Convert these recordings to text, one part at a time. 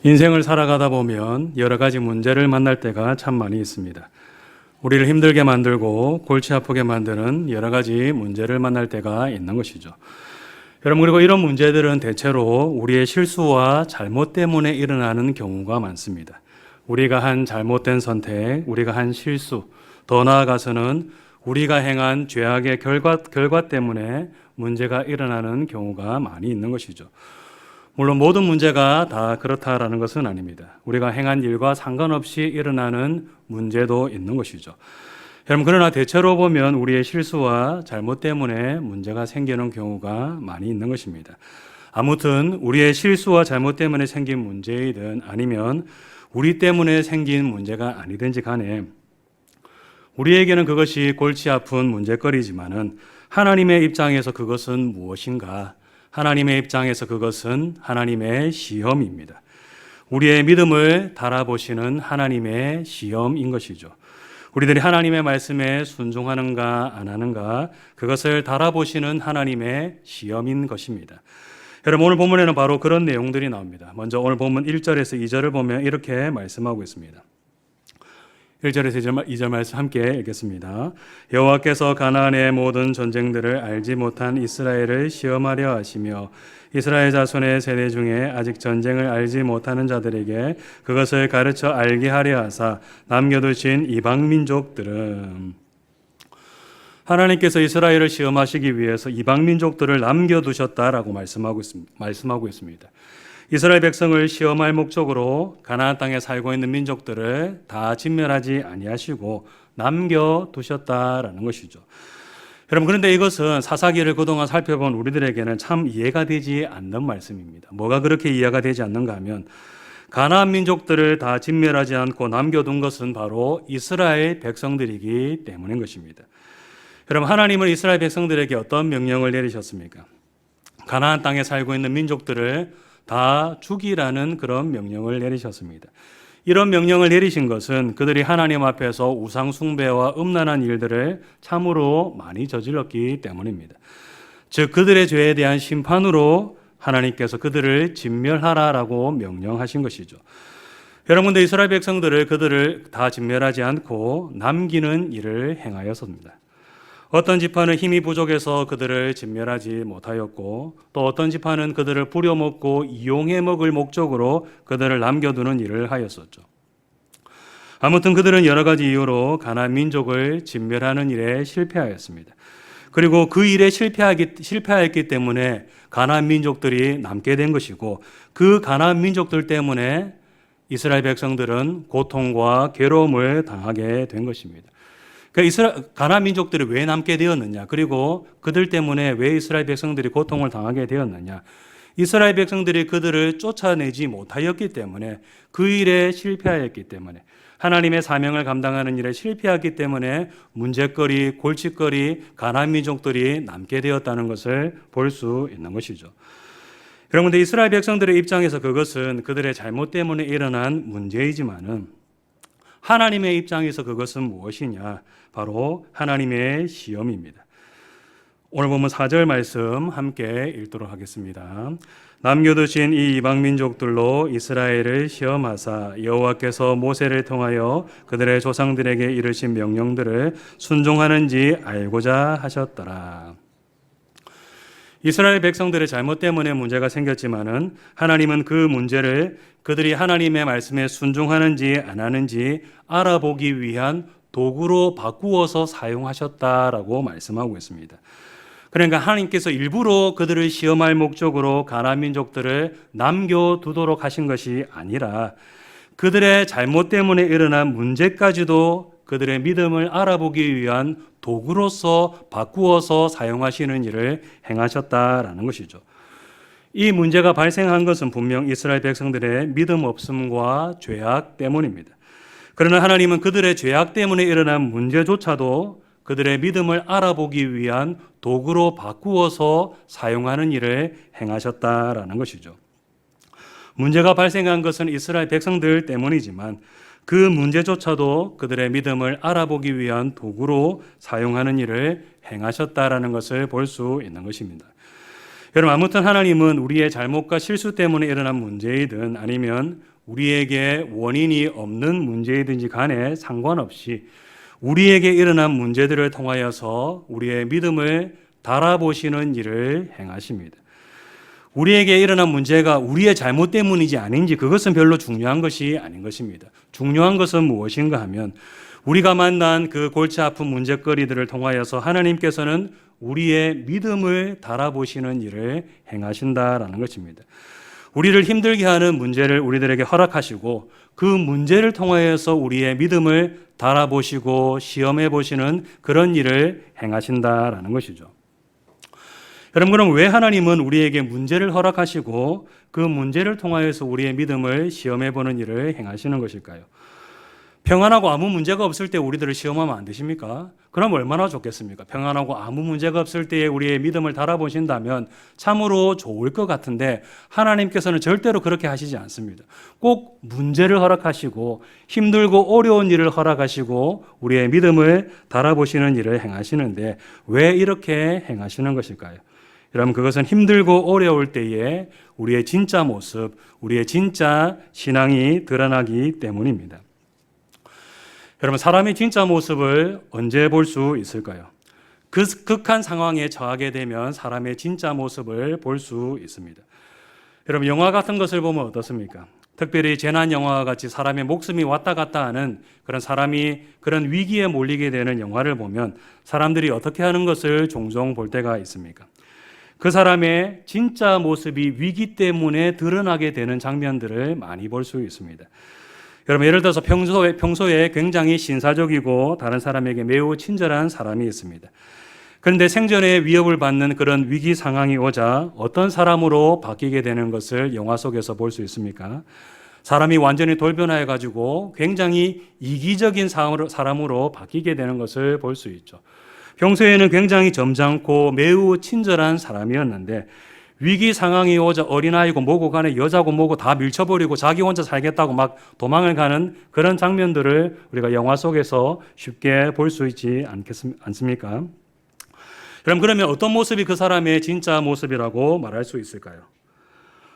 인생을 살아가다 보면 여러 가지 문제를 만날 때가 참 많이 있습니다. 우리를 힘들게 만들고 골치 아프게 만드는 여러 가지 문제를 만날 때가 있는 것이죠. 여러분, 그리고 이런 문제들은 대체로 우리의 실수와 잘못 때문에 일어나는 경우가 많습니다. 우리가 한 잘못된 선택, 우리가 한 실수, 더 나아가서는 우리가 행한 죄악의 결과 때문에 문제가 일어나는 경우가 많이 있는 것이죠. 물론 모든 문제가 다 그렇다라는 것은 아닙니다. 우리가 행한 일과 상관없이 일어나는 문제도 있는 것이죠. 여러분, 그러나 대체로 보면 우리의 실수와 잘못 때문에 문제가 생기는 경우가 많이 있는 것입니다. 아무튼 우리의 실수와 잘못 때문에 생긴 문제이든 아니면 우리 때문에 생긴 문제가 아니든지 간에 우리에게는 그것이 골치 아픈 문제거리지만은 하나님의 입장에서 그것은 무엇인가? 하나님의 입장에서 그것은 하나님의 시험입니다. 우리의 믿음을 달아보시는 하나님의 시험인 것이죠. 우리들이 하나님의 말씀에 순종하는가 안 하는가, 그것을 달아보시는 하나님의 시험인 것입니다. 여러분, 오늘 본문에는 바로 그런 내용들이 나옵니다. 먼저 오늘 본문 1절에서 2절을 보면 이렇게 말씀하고 있습니다. 1절에서 2절 말씀 함께 읽겠습니다. 여호와께서 가나안의 모든 전쟁들을 알지 못한 이스라엘을 시험하려 하시며 이스라엘 자손의 세대 중에 아직 전쟁을 알지 못하는 자들에게 그것을 가르쳐 알게 하려 하사 남겨두신 이방 민족들은, 하나님께서 이스라엘을 시험하시기 위해서 이방 민족들을 남겨두셨다라고 말씀하고 있습니다. 이스라엘 백성을 시험할 목적으로 가나안 땅에 살고 있는 민족들을 다 진멸하지 아니하시고 남겨두셨다라는 것이죠. 여러분, 그런데 이것은 사사기를 그동안 살펴본 우리들에게는 참 이해가 되지 않는 말씀입니다. 뭐가 그렇게 이해가 되지 않는가 하면, 가나안 민족들을 다 진멸하지 않고 남겨둔 것은 바로 이스라엘 백성들이기 때문인 것입니다. 여러분, 하나님은 이스라엘 백성들에게 어떤 명령을 내리셨습니까? 가나안 땅에 살고 있는 민족들을 다 죽이라는 그런 명령을 내리셨습니다. 이런 명령을 내리신 것은 그들이 하나님 앞에서 우상 숭배와 음란한 일들을 참으로 많이 저질렀기 때문입니다. 즉, 그들의 죄에 대한 심판으로 하나님께서 그들을 진멸하라라고 명령하신 것이죠. 여러분들, 이스라엘 백성들을 그들을 다 진멸하지 않고 남기는 일을 행하였습니다. 어떤 지파는 힘이 부족해서 그들을 진멸하지 못하였고, 또 어떤 지파는 그들을 부려먹고 이용해 먹을 목적으로 그들을 남겨두는 일을 하였었죠. 아무튼 그들은 여러 가지 이유로 가나안 민족을 진멸하는 일에 실패하였습니다. 그리고 그 일에 실패하였기 때문에 가나안 민족들이 남게 된 것이고, 그 가나안 민족들 때문에 이스라엘 백성들은 고통과 괴로움을 당하게 된 것입니다. 가나안 민족들이 왜 남게 되었느냐, 그리고 그들 때문에 왜 이스라엘 백성들이 고통을 당하게 되었느냐, 이스라엘 백성들이 그들을 쫓아내지 못하였기 때문에, 그 일에 실패하였기 때문에, 하나님의 사명을 감당하는 일에 실패하기 때문에 문제거리, 골칫거리, 가나안 민족들이 남게 되었다는 것을 볼 수 있는 것이죠. 여러분들, 이스라엘 백성들의 입장에서 그것은 그들의 잘못 때문에 일어난 문제이지만은 하나님의 입장에서 그것은 무엇이냐? 바로 하나님의 시험입니다. 오늘 보면 4절 말씀 함께 읽도록 하겠습니다. 남겨두신 이 이방 민족들로 이스라엘을 시험하사 여호와께서 모세를 통하여 그들의 조상들에게 이르신 명령들을 순종하는지 알고자 하셨더라. 이스라엘 백성들의 잘못 때문에 문제가 생겼지만은 하나님은 그 문제를 그들이 하나님의 말씀에 순종하는지 안 하는지 알아보기 위한 도구로 바꾸어서 사용하셨다라고 말씀하고 있습니다. 그러니까 하나님께서 일부러 그들을 시험할 목적으로 가나안 민족들을 남겨두도록 하신 것이 아니라 그들의 잘못 때문에 일어난 문제까지도 그들의 믿음을 알아보기 위한 도구로서 바꾸어서 사용하시는 일을 행하셨다라는 것이죠. 이 문제가 발생한 것은 분명 이스라엘 백성들의 믿음 없음과 죄악 때문입니다. 그러나 하나님은 그들의 죄악 때문에 일어난 문제조차도 그들의 믿음을 알아보기 위한 도구로 바꾸어서 사용하는 일을 행하셨다라는 것이죠. 문제가 발생한 것은 이스라엘 백성들 때문이지만 그 문제조차도 그들의 믿음을 알아보기 위한 도구로 사용하는 일을 행하셨다라는 것을 볼 수 있는 것입니다. 여러분, 아무튼 하나님은 우리의 잘못과 실수 때문에 일어난 문제이든 아니면 우리에게 원인이 없는 문제이든지 간에 상관없이 우리에게 일어난 문제들을 통하여서 우리의 믿음을 달아보시는 일을 행하십니다. 우리에게 일어난 문제가 우리의 잘못 때문인지 아닌지 그것은 별로 중요한 것이 아닌 것입니다. 중요한 것은 무엇인가 하면 우리가 만난 그 골치 아픈 문제거리들을 통하여서 하나님께서는 우리의 믿음을 달아보시는 일을 행하신다라는 것입니다. 우리를 힘들게 하는 문제를 우리들에게 허락하시고 그 문제를 통하여서 우리의 믿음을 달아보시고 시험해 보시는 그런 일을 행하신다라는 것이죠. 여러분, 그럼 왜 하나님은 우리에게 문제를 허락하시고 그 문제를 통하여서 우리의 믿음을 시험해 보는 일을 행하시는 것일까요? 평안하고 아무 문제가 없을 때 우리들을 시험하면 안 되십니까? 그럼 얼마나 좋겠습니까? 평안하고 아무 문제가 없을 때에 우리의 믿음을 달아보신다면 참으로 좋을 것 같은데 하나님께서는 절대로 그렇게 하시지 않습니다. 꼭 문제를 허락하시고 힘들고 어려운 일을 허락하시고 우리의 믿음을 달아보시는 일을 행하시는데 왜 이렇게 행하시는 것일까요? 여러분, 그것은 힘들고 어려울 때에 우리의 진짜 모습, 우리의 진짜 신앙이 드러나기 때문입니다. 여러분, 사람의 진짜 모습을 언제 볼 수 있을까요? 극한 상황에 처하게 되면 사람의 진짜 모습을 볼 수 있습니다. 여러분, 영화 같은 것을 보면 어떻습니까? 특별히 재난 영화와 같이 사람의 목숨이 왔다 갔다 하는 그런 사람이 그런 위기에 몰리게 되는 영화를 보면 사람들이 어떻게 하는 것을 종종 볼 때가 있습니까? 그 사람의 진짜 모습이 위기 때문에 드러나게 되는 장면들을 많이 볼 수 있습니다. 여러분, 예를 들어서 평소에 굉장히 신사적이고 다른 사람에게 매우 친절한 사람이 있습니다. 그런데 생존의 위협을 받는 그런 위기 상황이 오자 어떤 사람으로 바뀌게 되는 것을 영화 속에서 볼 수 있습니까? 사람이 완전히 돌변해 가지고 굉장히 이기적인 사람으로 바뀌게 되는 것을 볼 수 있죠. 평소에는 굉장히 점잖고 매우 친절한 사람이었는데 위기 상황이 오자 어린아이고 뭐고 간에 여자고 뭐고 다 밀쳐버리고 자기 혼자 살겠다고 막 도망을 가는 그런 장면들을 우리가 영화 속에서 쉽게 볼 수 있지 않습니까? 그러면 어떤 모습이 그 사람의 진짜 모습이라고 말할 수 있을까요?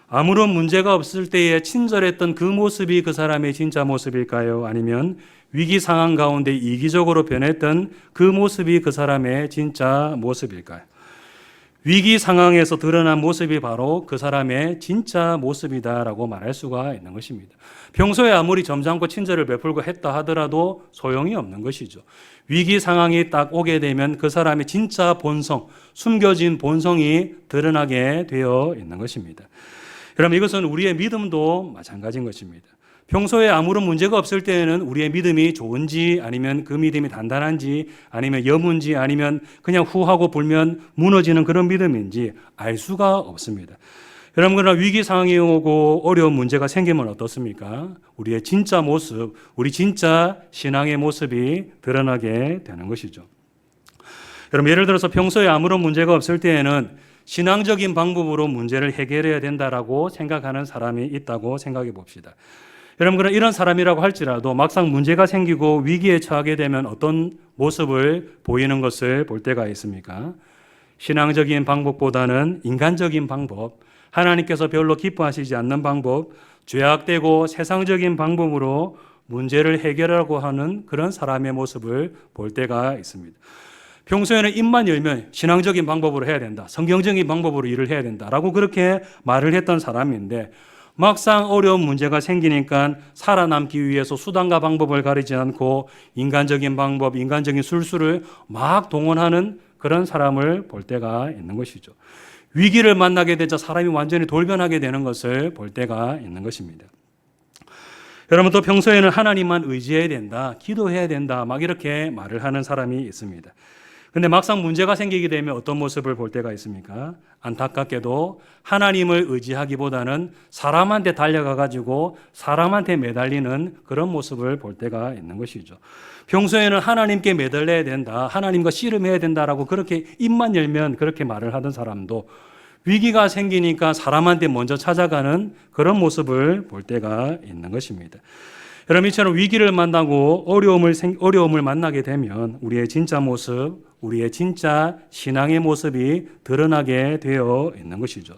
아무런 문제가 없을 때에 친절했던 그 모습이 그 사람의 진짜 모습일까요? 아니면 위기 상황 가운데 이기적으로 변했던 그 모습이 그 사람의 진짜 모습일까요? 위기 상황에서 드러난 모습이 바로 그 사람의 진짜 모습이다라고 말할 수가 있는 것입니다. 평소에 아무리 점잖고 친절을 베풀고 했다 하더라도 소용이 없는 것이죠. 위기 상황이 딱 오게 되면 그 사람의 진짜 본성, 숨겨진 본성이 드러나게 되어 있는 것입니다. 여러분, 이것은 우리의 믿음도 마찬가지인 것입니다. 평소에 아무런 문제가 없을 때에는 우리의 믿음이 좋은지 아니면 그 믿음이 단단한지 아니면 여문지 아니면 그냥 후하고 불면 무너지는 그런 믿음인지 알 수가 없습니다. 여러분, 그러나 위기 상황이 오고 어려운 문제가 생기면 어떻습니까? 우리의 진짜 모습, 우리 진짜 신앙의 모습이 드러나게 되는 것이죠. 여러분, 예를 들어서 평소에 아무런 문제가 없을 때에는 신앙적인 방법으로 문제를 해결해야 된다라고 생각하는 사람이 있다고 생각해 봅시다. 여러분, 그런 이런 사람이라고 할지라도 막상 문제가 생기고 위기에 처하게 되면 어떤 모습을 보이는 것을 볼 때가 있습니까? 신앙적인 방법보다는 인간적인 방법, 하나님께서 별로 기뻐하시지 않는 방법, 죄악되고 세상적인 방법으로 문제를 해결하려고 하는 그런 사람의 모습을 볼 때가 있습니다. 평소에는 입만 열면 신앙적인 방법으로 해야 된다, 성경적인 방법으로 일을 해야 된다라고 그렇게 말을 했던 사람인데 막상 어려운 문제가 생기니까 살아남기 위해서 수단과 방법을 가리지 않고 인간적인 방법, 인간적인 술수를 막 동원하는 그런 사람을 볼 때가 있는 것이죠. 위기를 만나게 되자 사람이 완전히 돌변하게 되는 것을 볼 때가 있는 것입니다. 여러분, 또 평소에는 하나님만 의지해야 된다, 기도해야 된다 막 이렇게 말을 하는 사람이 있습니다. 근데 막상 문제가 생기게 되면 어떤 모습을 볼 때가 있습니까? 안타깝게도 하나님을 의지하기보다는 사람한테 달려가 가지고 사람한테 매달리는 그런 모습을 볼 때가 있는 것이죠. 평소에는 하나님께 매달려야 된다, 하나님과 씨름해야 된다라고 그렇게 입만 열면 그렇게 말을 하던 사람도 위기가 생기니까 사람한테 먼저 찾아가는 그런 모습을 볼 때가 있는 것입니다. 여러분, 이처럼 위기를 만나고 어려움을 만나게 되면 우리의 진짜 모습, 우리의 진짜 신앙의 모습이 드러나게 되어 있는 것이죠.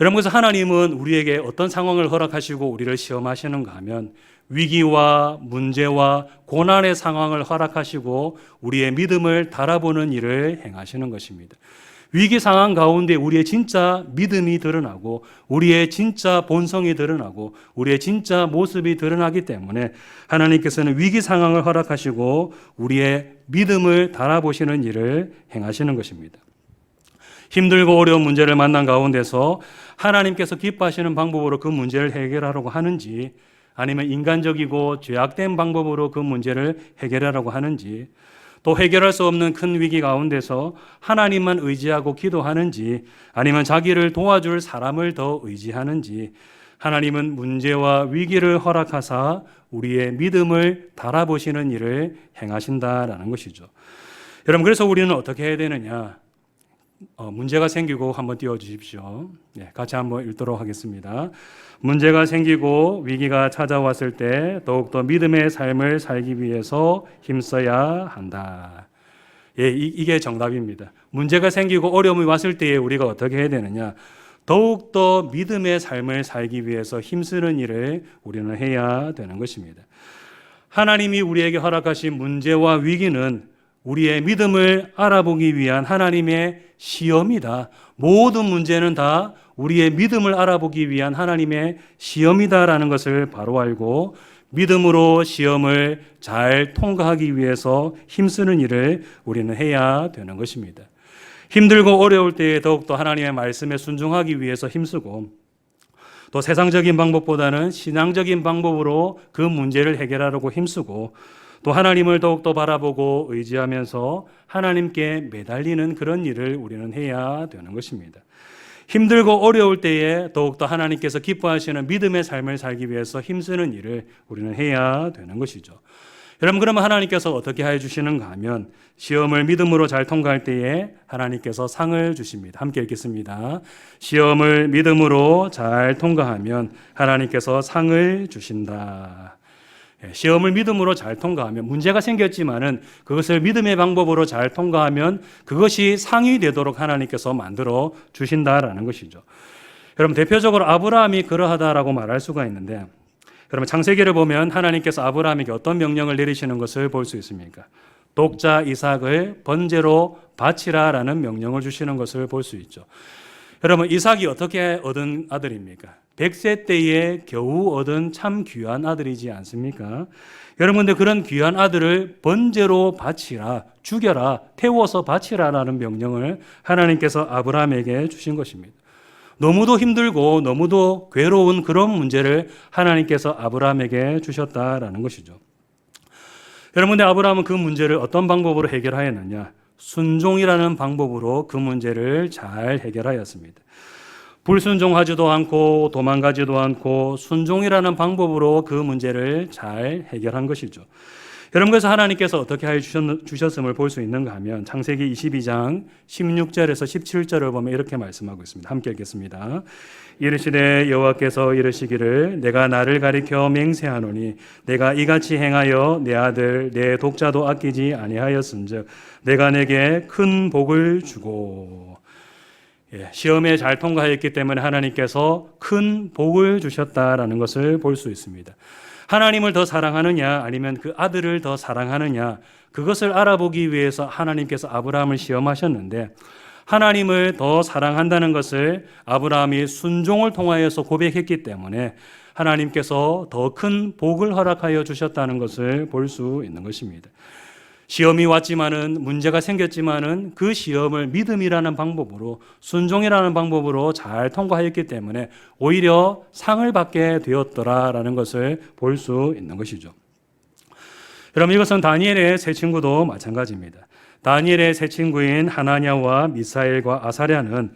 여러분, 그래서 하나님은 우리에게 어떤 상황을 허락하시고 우리를 시험하시는가 하면 위기와 문제와 고난의 상황을 허락하시고 우리의 믿음을 달아보는 일을 행하시는 것입니다. 위기 상황 가운데 우리의 진짜 믿음이 드러나고 우리의 진짜 본성이 드러나고 우리의 진짜 모습이 드러나기 때문에 하나님께서는 위기 상황을 허락하시고 우리의 믿음을 달아보시는 일을 행하시는 것입니다. 힘들고 어려운 문제를 만난 가운데서 하나님께서 기뻐하시는 방법으로 그 문제를 해결하려고 하는지, 아니면 인간적이고 죄악된 방법으로 그 문제를 해결하려고 하는지, 또 해결할 수 없는 큰 위기 가운데서 하나님만 의지하고 기도하는지, 아니면 자기를 도와줄 사람을 더 의지하는지, 하나님은 문제와 위기를 허락하사 우리의 믿음을 달아보시는 일을 행하신다라는 것이죠. 여러분, 그래서 우리는 어떻게 해야 되느냐? 문제가 생기고 한번 띄워주십시오. 네, 같이 한번 읽도록 하겠습니다. 문제가 생기고 위기가 찾아왔을 때 더욱더 믿음의 삶을 살기 위해서 힘써야 한다. 예, 이게 정답입니다. 문제가 생기고 어려움이 왔을 때에 우리가 어떻게 해야 되느냐? 더욱더 믿음의 삶을 살기 위해서 힘쓰는 일을 우리는 해야 되는 것입니다. 하나님이 우리에게 허락하신 문제와 위기는 우리의 믿음을 알아보기 위한 하나님의 시험이다. 모든 문제는 다 우리의 믿음을 알아보기 위한 하나님의 시험이다라는 것을 바로 알고 믿음으로 시험을 잘 통과하기 위해서 힘쓰는 일을 우리는 해야 되는 것입니다. 힘들고 어려울 때에 더욱더 하나님의 말씀에 순종하기 위해서 힘쓰고, 또 세상적인 방법보다는 신앙적인 방법으로 그 문제를 해결하려고 힘쓰고, 또 하나님을 더욱더 바라보고 의지하면서 하나님께 매달리는 그런 일을 우리는 해야 되는 것입니다. 힘들고 어려울 때에 더욱더 하나님께서 기뻐하시는 믿음의 삶을 살기 위해서 힘쓰는 일을 우리는 해야 되는 것이죠. 여러분, 그러면 하나님께서 어떻게 해주시는가 하면 시험을 믿음으로 잘 통과할 때에 하나님께서 상을 주십니다. 함께 읽겠습니다. 시험을 믿음으로 잘 통과하면 하나님께서 상을 주신다. 시험을 믿음으로 잘 통과하면, 문제가 생겼지만은 그것을 믿음의 방법으로 잘 통과하면 그것이 상이 되도록 하나님께서 만들어 주신다라는 것이죠. 여러분, 대표적으로 아브라함이 그러하다라고 말할 수가 있는데, 여러분 창세기를 보면 하나님께서 아브라함에게 어떤 명령을 내리시는 것을 볼 수 있습니까? 독자 이삭을 번제로 바치라라는 명령을 주시는 것을 볼 수 있죠. 여러분, 이삭이 어떻게 얻은 아들입니까? 100세 때에 겨우 얻은 참 귀한 아들이지 않습니까? 여러분들, 그런 귀한 아들을 번제로 바치라, 죽여라, 태워서 바치라라는 명령을 하나님께서 아브라함에게 주신 것입니다. 너무도 힘들고 너무도 괴로운 그런 문제를 하나님께서 아브라함에게 주셨다라는 것이죠. 여러분들, 아브라함은 그 문제를 어떤 방법으로 해결하였느냐? 순종이라는 방법으로 그 문제를 잘 해결하였습니다. 불순종하지도 않고 도망가지도 않고 순종이라는 방법으로 그 문제를 잘 해결한 것이죠. 여러분, 그래서 하나님께서 어떻게 해 주셨음을 볼 수 있는가 하면 창세기 22장 16절에서 17절을 보면 이렇게 말씀하고 있습니다. 함께 읽겠습니다. 이르시되 여호와께서 이르시기를 내가 나를 가리켜 맹세하노니 내가 이같이 행하여 내 아들 내 독자도 아끼지 아니하였은즉 내가 내게 큰 복을 주고. 시험에 잘 통과했기 때문에 하나님께서 큰 복을 주셨다라는 것을 볼 수 있습니다. 하나님을 더 사랑하느냐 아니면 그 아들을 더 사랑하느냐, 그것을 알아보기 위해서 하나님께서 아브라함을 시험하셨는데, 하나님을 더 사랑한다는 것을 아브라함이 순종을 통하여서 고백했기 때문에 하나님께서 더 큰 복을 허락하여 주셨다는 것을 볼 수 있는 것입니다. 시험이 왔지만은, 문제가 생겼지만은 그 시험을 믿음이라는 방법으로, 순종이라는 방법으로 잘 통과했기 때문에 오히려 상을 받게 되었더라라는 것을 볼 수 있는 것이죠. 여러분, 이것은 다니엘의 세 친구도 마찬가지입니다. 다니엘의 세 친구인 하나냐와 미사엘과 아사랴는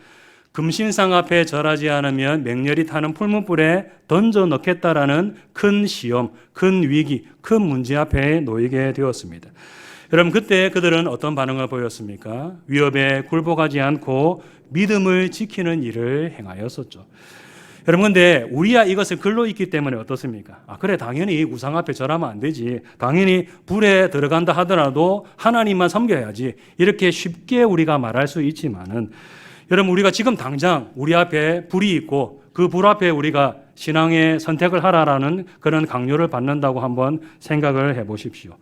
금신상 앞에 절하지 않으면 맹렬히 타는 풀무불에 던져 넣겠다라는 큰 시험, 큰 위기, 큰 문제 앞에 놓이게 되었습니다. 여러분, 그때 그들은 어떤 반응을 보였습니까? 위협에 굴복하지 않고 믿음을 지키는 일을 행하였었죠. 여러분, 근데 우리야 이것을 글로 읽기 때문에 어떻습니까? 그래, 당연히 우상 앞에 절하면 안 되지. 당연히 불에 들어간다 하더라도 하나님만 섬겨야지. 이렇게 쉽게 우리가 말할 수 있지만은, 여러분, 우리가 지금 당장 우리 앞에 불이 있고 그 불 앞에 우리가 신앙의 선택을 하라라는 그런 강요를 받는다고 한번 생각을 해 보십시오.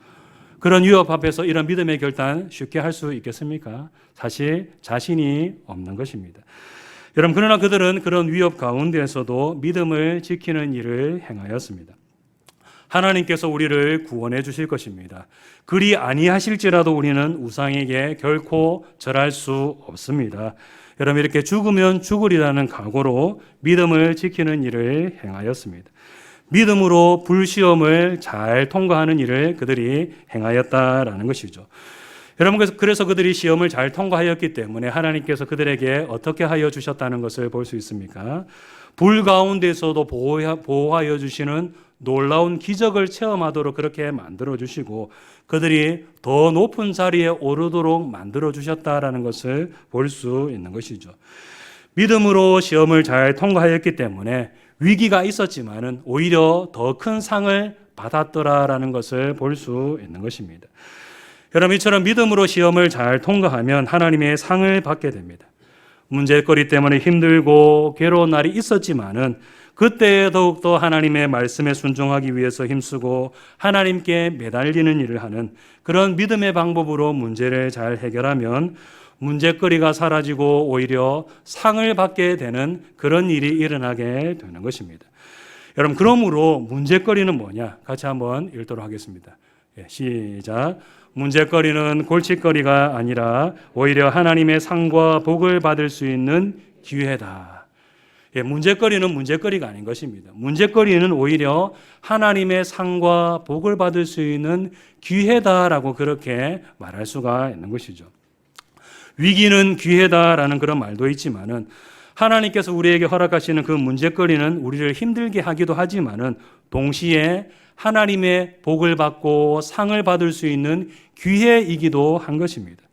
그런 위협 앞에서 이런 믿음의 결단 쉽게 할 수 있겠습니까? 사실 자신이 없는 것입니다. 여러분, 그러나 그들은 그런 위협 가운데에서도 믿음을 지키는 일을 행하였습니다. 하나님께서 우리를 구원해 주실 것입니다. 그리 아니하실지라도 우리는 우상에게 결코 절할 수 없습니다. 여러분, 이렇게 죽으면 죽으리라는 각오로 믿음을 지키는 일을 행하였습니다. 믿음으로 불시험을 잘 통과하는 일을 그들이 행하였다라는 것이죠. 여러분, 그래서 그들이 시험을 잘 통과하였기 때문에 하나님께서 그들에게 어떻게 하여 주셨다는 것을 볼 수 있습니까? 불 가운데서도 보호하여 주시는 놀라운 기적을 체험하도록 그렇게 만들어 주시고 그들이 더 높은 자리에 오르도록 만들어 주셨다라는 것을 볼 수 있는 것이죠. 믿음으로 시험을 잘 통과하였기 때문에 위기가 있었지만은 오히려 더 큰 상을 받았더라라는 것을 볼 수 있는 것입니다. 여러분, 이처럼 믿음으로 시험을 잘 통과하면 하나님의 상을 받게 됩니다. 문제거리 때문에 힘들고 괴로운 날이 있었지만은 그때 더욱더 하나님의 말씀에 순종하기 위해서 힘쓰고 하나님께 매달리는 일을 하는 그런 믿음의 방법으로 문제를 잘 해결하면 문제거리가 사라지고 오히려 상을 받게 되는 그런 일이 일어나게 되는 것입니다. 여러분, 그러므로 문제거리는 뭐냐? 같이 한번 읽도록 하겠습니다. 시작. 문제거리는 골칫거리가 아니라 오히려 하나님의 상과 복을 받을 수 있는 기회다. 문제거리는 문제거리가 아닌 것입니다. 문제거리는 오히려 하나님의 상과 복을 받을 수 있는 기회다라고 그렇게 말할 수가 있는 것이죠. 위기는 기회다라는 그런 말도 있지만은 하나님께서 우리에게 허락하시는 그 문제거리는 우리를 힘들게 하기도 하지만은 동시에 하나님의 복을 받고 상을 받을 수 있는 기회이기도 한 것입니다.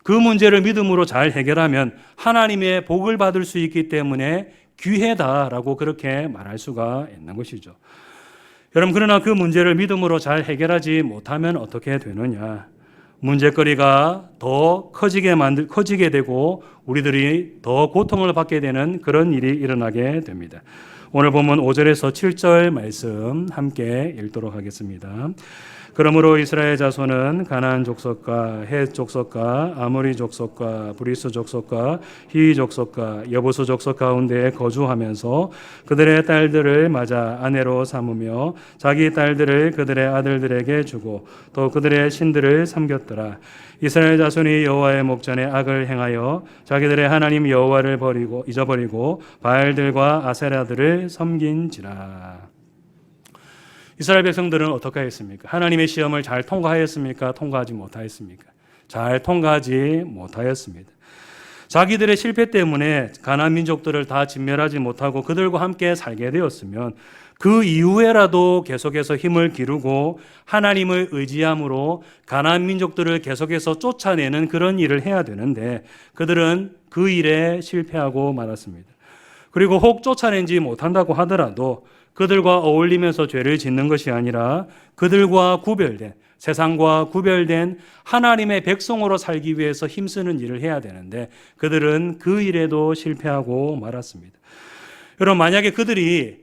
그 문제를 믿음으로 잘 해결하면 하나님의 복을 받을 수 있기 때문에 기회다라고 그렇게 말할 수가 있는 것이죠. 여러분, 그러나 그 문제를 믿음으로 잘 해결하지 못하면 어떻게 되느냐? 문제거리가 더 커지게 되고 우리들이 더 고통을 받게 되는 그런 일이 일어나게 됩니다. 오늘 본문 5절에서 7절 말씀 함께 읽도록 하겠습니다. 그러므로 이스라엘 자손은 가나안 족속과 헷 족속과 아모리 족속과 브리스 족속과 히 족속과 여부수 족속 가운데 거주하면서 그들의 딸들을 맞아 아내로 삼으며 자기 딸들을 그들의 아들들에게 주고 또 그들의 신들을 섬겼더라. 이스라엘 자손이 여호와의 목전에 악을 행하여 자기들의 하나님 여호와를 잊어버리고 바알들과 아세라들을 섬긴지라. 이스라엘 백성들은 어떻게 했습니까? 하나님의 시험을 잘 통과하였습니까? 통과하지 못하였습니까? 잘 통과하지 못하였습니다. 자기들의 실패 때문에 가나안 민족들을 다 진멸하지 못하고 그들과 함께 살게 되었으면 그 이후에라도 계속해서 힘을 기르고 하나님을 의지함으로 가나안 민족들을 계속해서 쫓아내는 그런 일을 해야 되는데 그들은 그 일에 실패하고 말았습니다. 그리고 혹 쫓아내지 못한다고 하더라도 그들과 어울리면서 죄를 짓는 것이 아니라 그들과 구별된, 세상과 구별된 하나님의 백성으로 살기 위해서 힘쓰는 일을 해야 되는데 그들은 그 일에도 실패하고 말았습니다. 여러분, 만약에 그들이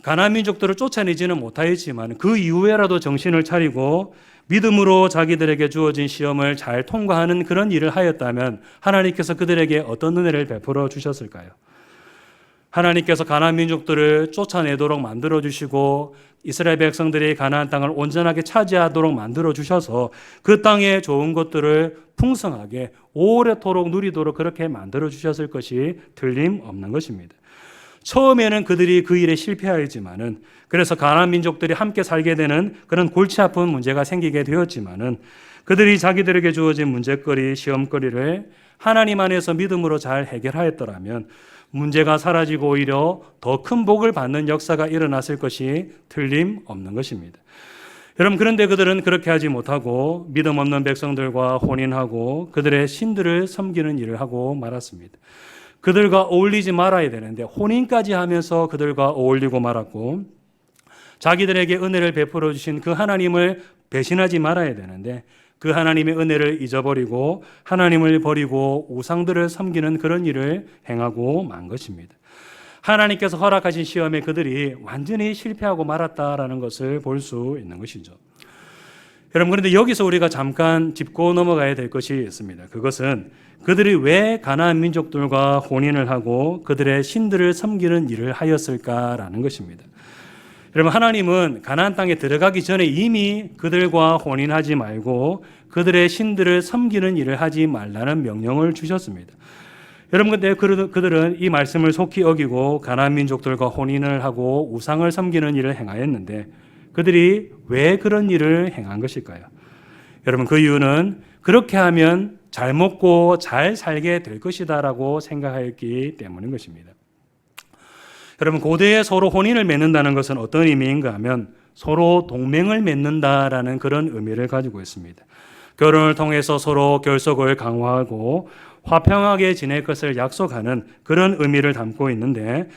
가나안 민족들을 쫓아내지는 못하였지만 그 이후에라도 정신을 차리고 믿음으로 자기들에게 주어진 시험을 잘 통과하는 그런 일을 하였다면 하나님께서 그들에게 어떤 은혜를 베풀어 주셨을까요? 하나님께서 가나안 민족들을 쫓아내도록 만들어 주시고 이스라엘 백성들이 가나안 땅을 온전하게 차지하도록 만들어 주셔서 그 땅의 좋은 것들을 풍성하게 오래도록 누리도록 그렇게 만들어 주셨을 것이 틀림없는 것입니다. 처음에는 그들이 그 일에 실패하였지만은 그래서 가나안 민족들이 함께 살게 되는 그런 골치 아픈 문제가 생기게 되었지만은 그들이 자기들에게 주어진 문제거리, 시험거리를 하나님 안에서 믿음으로 잘 해결하였더라면 문제가 사라지고 오히려 더 큰 복을 받는 역사가 일어났을 것이 틀림없는 것입니다. 여러분, 그런데 그들은 그렇게 하지 못하고 믿음 없는 백성들과 혼인하고 그들의 신들을 섬기는 일을 하고 말았습니다. 그들과 어울리지 말아야 되는데 혼인까지 하면서 그들과 어울리고 말았고 자기들에게 은혜를 베풀어 주신 그 하나님을 배신하지 말아야 되는데 그 하나님의 은혜를 잊어버리고 하나님을 버리고 우상들을 섬기는 그런 일을 행하고 만 것입니다. 하나님께서 허락하신 시험에 그들이 완전히 실패하고 말았다라는 것을 볼 수 있는 것이죠. 여러분, 그런데 여기서 우리가 잠깐 짚고 넘어가야 될 것이 있습니다. 그것은 그들이 왜 가나안 민족들과 혼인을 하고 그들의 신들을 섬기는 일을 하였을까라는 것입니다. 여러분, 하나님은 가나안 땅에 들어가기 전에 이미 그들과 혼인하지 말고 그들의 신들을 섬기는 일을 하지 말라는 명령을 주셨습니다. 여러분, 근데 그들은 이 말씀을 속히 어기고 가나안 민족들과 혼인을 하고 우상을 섬기는 일을 행하였는데 그들이 왜 그런 일을 행한 것일까요? 여러분, 그 이유는 그렇게 하면 잘 먹고 잘 살게 될 것이다라고 생각하였기 때문인 것입니다. 여러분, 고대에 서로 혼인을 맺는다는 것은 어떤 의미인가 하면 서로 동맹을 맺는다라는 그런 의미를 가지고 있습니다. 결혼을 통해서 서로 결속을 강화하고 화평하게 지낼 것을 약속하는 그런 의미를 담고 있는데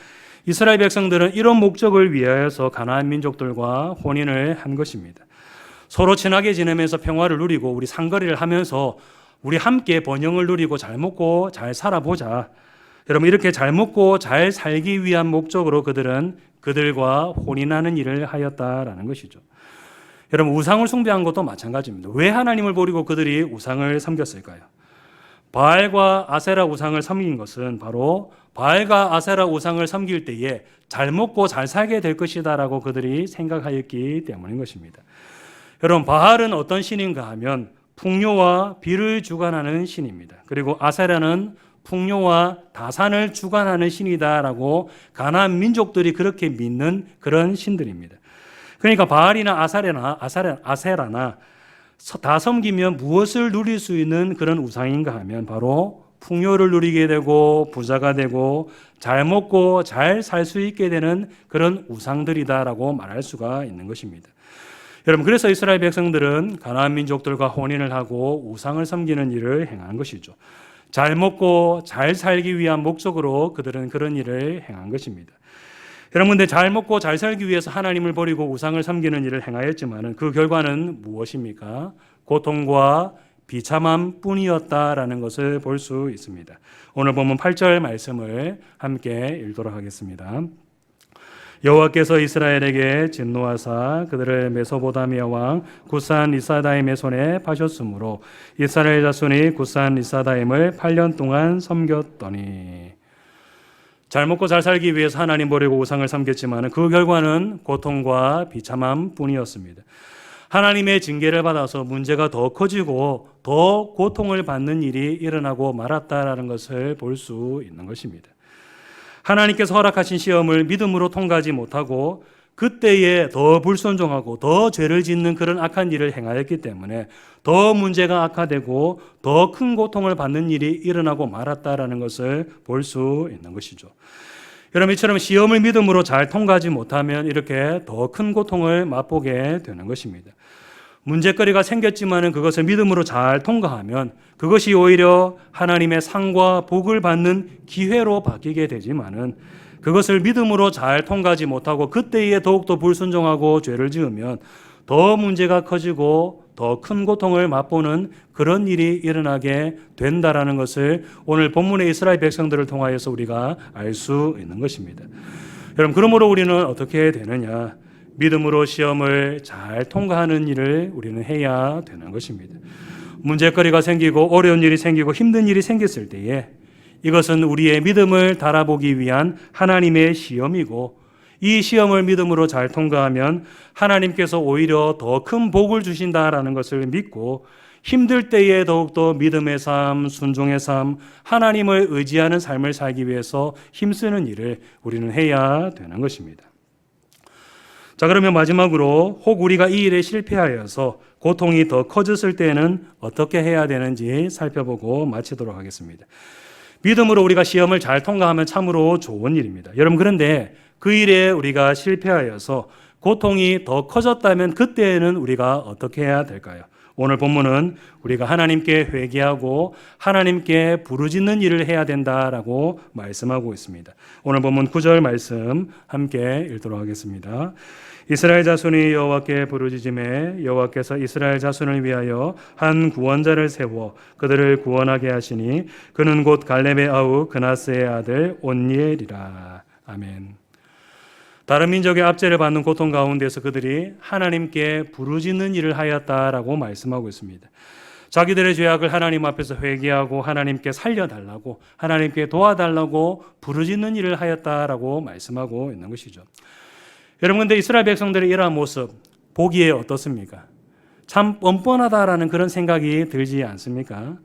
이스라엘 백성들은 이런 목적을 위하여서 가나안 민족들과 혼인을 한 것입니다. 서로 친하게 지내면서 평화를 누리고 우리 상거리를 하면서 우리 함께 번영을 누리고 잘 먹고 잘 살아보자. 여러분, 이렇게 잘 먹고 잘 살기 위한 목적으로 그들은 그들과 혼인하는 일을 하였다라는 것이죠. 여러분, 우상을 숭배한 것도 마찬가지입니다. 왜 하나님을 버리고 그들이 우상을 섬겼을까요? 바알과 아세라 우상을 섬긴 것은 바로 바알과 아세라 우상을 섬길 때에 잘 먹고 잘 살게 될 것이다라고 그들이 생각하였기 때문인 것입니다. 여러분, 바알은 어떤 신인가 하면 풍요와 비를 주관하는 신입니다. 그리고 아세라는 풍요와 다산을 주관하는 신이다라고 가나안 민족들이 그렇게 믿는 그런 신들입니다. 그러니까 바알이나 아세라나 다 섬기면 무엇을 누릴 수 있는 그런 우상인가 하면 바로 풍요를 누리게 되고 부자가 되고 잘 먹고 잘 살 수 있게 되는 그런 우상들이다라고 말할 수가 있는 것입니다. 여러분, 그래서 이스라엘 백성들은 가나안 민족들과 혼인을 하고 우상을 섬기는 일을 행한 것이죠. 잘 먹고 잘 살기 위한 목적으로 그들은 그런 일을 행한 것입니다. 여러분, 근데 잘 먹고 잘 살기 위해서 하나님을 버리고 우상을 섬기는 일을 행하였지만 그 결과는 무엇입니까? 고통과 비참함 뿐이었다라는 것을 볼 수 있습니다. 오늘 본문 8절 말씀을 함께 읽도록 하겠습니다. 여호와께서 이스라엘에게 진노하사 그들을 메소보다미아 왕 굿산 리사다임의 손에 파셨으므로 이스라엘 자손이 굿산 리사다임을 8년 동안 섬겼더니. 잘 먹고 잘 살기 위해서 하나님 버리고 우상을 섬겼지만 그 결과는 고통과 비참함 뿐이었습니다. 하나님의 징계를 받아서 문제가 더 커지고 더 고통을 받는 일이 일어나고 말았다라는 것을 볼 수 있는 것입니다. 하나님께서 허락하신 시험을 믿음으로 통과하지 못하고 그때에 더 불순종하고 더 죄를 짓는 그런 악한 일을 행하였기 때문에 더 문제가 악화되고 더 큰 고통을 받는 일이 일어나고 말았다라는 것을 볼 수 있는 것이죠. 여러분, 이처럼 시험을 믿음으로 잘 통과하지 못하면 이렇게 더 큰 고통을 맛보게 되는 것입니다. 문제거리가 생겼지만 그것을 믿음으로 잘 통과하면 그것이 오히려 하나님의 상과 복을 받는 기회로 바뀌게 되지만은 그것을 믿음으로 잘 통과하지 못하고 그때에 더욱더 불순종하고 죄를 지으면 더 문제가 커지고 더 큰 고통을 맛보는 그런 일이 일어나게 된다라는 것을 오늘 본문의 이스라엘 백성들을 통하여서 우리가 알 수 있는 것입니다. 여러분, 그러므로 우리는 어떻게 되느냐? 믿음으로 시험을 잘 통과하는 일을 우리는 해야 되는 것입니다. 문제거리가 생기고 어려운 일이 생기고 힘든 일이 생겼을 때에 이것은 우리의 믿음을 달아보기 위한 하나님의 시험이고 이 시험을 믿음으로 잘 통과하면 하나님께서 오히려 더 큰 복을 주신다라는 것을 믿고 힘들 때에 더욱더 믿음의 삶, 순종의 삶, 하나님을 의지하는 삶을 살기 위해서 힘쓰는 일을 우리는 해야 되는 것입니다. 자, 그러면 마지막으로 혹 우리가 이 일에 실패하여서 고통이 더 커졌을 때에는 어떻게 해야 되는지 살펴보고 마치도록 하겠습니다. 믿음으로 우리가 시험을 잘 통과하면 참으로 좋은 일입니다. 여러분, 그런데 그 일에 우리가 실패하여서 고통이 더 커졌다면 그때에는 우리가 어떻게 해야 될까요? 오늘 본문은 우리가 하나님께 회개하고 하나님께 부르짖는 일을 해야 된다라고 말씀하고 있습니다. 오늘 본문 9절 말씀 함께 읽도록 하겠습니다. 이스라엘 자손이 여호와께 부르짖음에 여호와께서 이스라엘 자손을 위하여 한 구원자를 세워 그들을 구원하게 하시니 그는 곧 갈렙의 아우 그나스의 아들 온니엘이라. 아멘. 다른 민족의 압제를 받는 고통 가운데서 그들이 하나님께 부르짖는 일을 하였다라고 말씀하고 있습니다. 자기들의 죄악을 하나님 앞에서 회개하고 하나님께 살려달라고, 하나님께 도와달라고 부르짖는 일을 하였다라고 말씀하고 있는 것이죠. 여러분, 근데 이스라엘 백성들의 이러한 모습 보기에 어떻습니까? 참 뻔뻔하다라는 그런 생각이 들지 않습니까?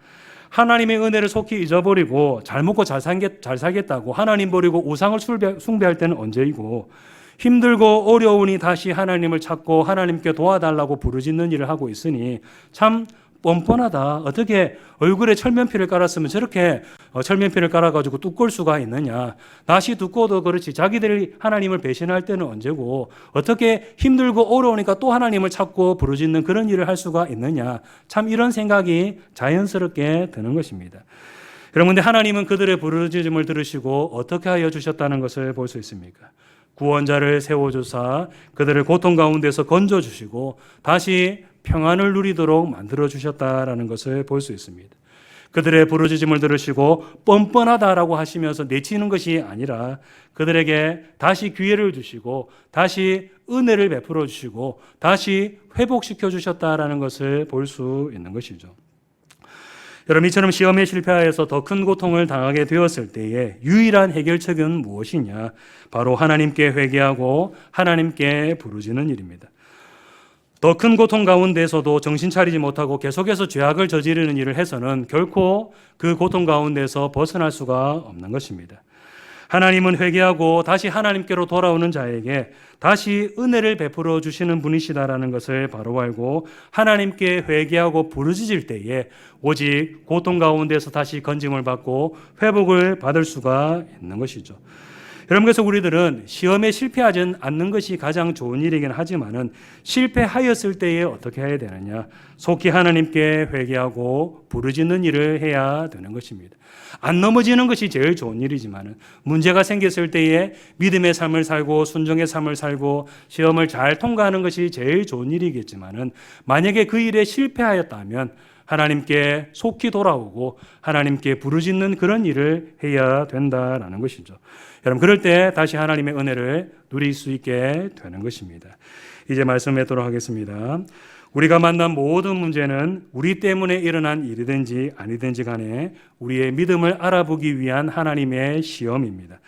하나님의 은혜를 속히 잊어버리고 잘 먹고 잘 살겠다고 하나님 버리고 우상을 숭배할 때는 언제이고, 힘들고 어려우니 다시 하나님을 찾고 하나님께 도와달라고 부르짖는 일을 하고 있으니 참 뻔뻔하다. 어떻게 얼굴에 철면피를 깔았으면 저렇게 철면피를 깔아가지고 두꺼울 수가 있느냐. 낯이 두꺼워도 그렇지 자기들이 하나님을 배신할 때는 언제고 어떻게 힘들고 어려우니까 또 하나님을 찾고 부르짖는 그런 일을 할 수가 있느냐. 참 이런 생각이 자연스럽게 드는 것입니다. 여러분, 근데 하나님은 그들의 부르짖음을 들으시고 어떻게 하여 주셨다는 것을 볼 수 있습니까? 구원자를 세워주사 그들을 고통 가운데서 건져주시고 다시 평안을 누리도록 만들어주셨다라는 것을 볼 수 있습니다. 그들의 부르짖음을 들으시고 뻔뻔하다라고 하시면서 내치는 것이 아니라 그들에게 다시 기회를 주시고 다시 은혜를 베풀어 주시고 다시 회복시켜 주셨다라는 것을 볼 수 있는 것이죠. 여러분, 이처럼 시험에 실패하여서 더 큰 고통을 당하게 되었을 때에 유일한 해결책은 무엇이냐? 바로 하나님께 회개하고 하나님께 부르짖는 일입니다. 더 큰 고통 가운데서도 정신 차리지 못하고 계속해서 죄악을 저지르는 일을 해서는 결코 그 고통 가운데서 벗어날 수가 없는 것입니다. 하나님은 회개하고 다시 하나님께로 돌아오는 자에게 다시 은혜를 베풀어 주시는 분이시다라는 것을 바로 알고 하나님께 회개하고 부르짖을 때에 오직 고통 가운데서 다시 건짐을 받고 회복을 받을 수가 있는 것이죠. 여러분, 그래서 우리들은 시험에 실패하지 않는 것이 가장 좋은 일이긴 하지만은 실패하였을 때에 어떻게 해야 되느냐? 속히 하나님께 회개하고 부르짖는 일을 해야 되는 것입니다. 안 넘어지는 것이 제일 좋은 일이지만은 문제가 생겼을 때에 믿음의 삶을 살고 순종의 삶을 살고 시험을 잘 통과하는 것이 제일 좋은 일이겠지만은 만약에 그 일에 실패하였다면 하나님께 속히 돌아오고 하나님께 부르짖는 그런 일을 해야 된다라는 것이죠. 여러분, 그럴 때 다시 하나님의 은혜를 누릴 수 있게 되는 것입니다. 이제 말씀 맺도록 하겠습니다. 우리가 만난 모든 문제는 우리 때문에 일어난 일이든지 아니든지 간에 우리의 믿음을 알아보기 위한 하나님의 시험입니다.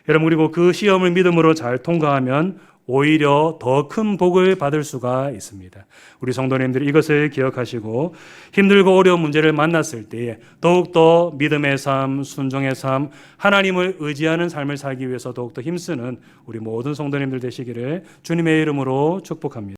여러분, 그리고 그 시험을 믿음으로 잘 통과하면 오히려 더 큰 복을 받을 수가 있습니다. 우리 성도님들이 이것을 기억하시고 힘들고 어려운 문제를 만났을 때에 더욱더 믿음의 삶, 순종의 삶, 하나님을 의지하는 삶을 살기 위해서 더욱더 힘쓰는 우리 모든 성도님들 되시기를 주님의 이름으로 축복합니다.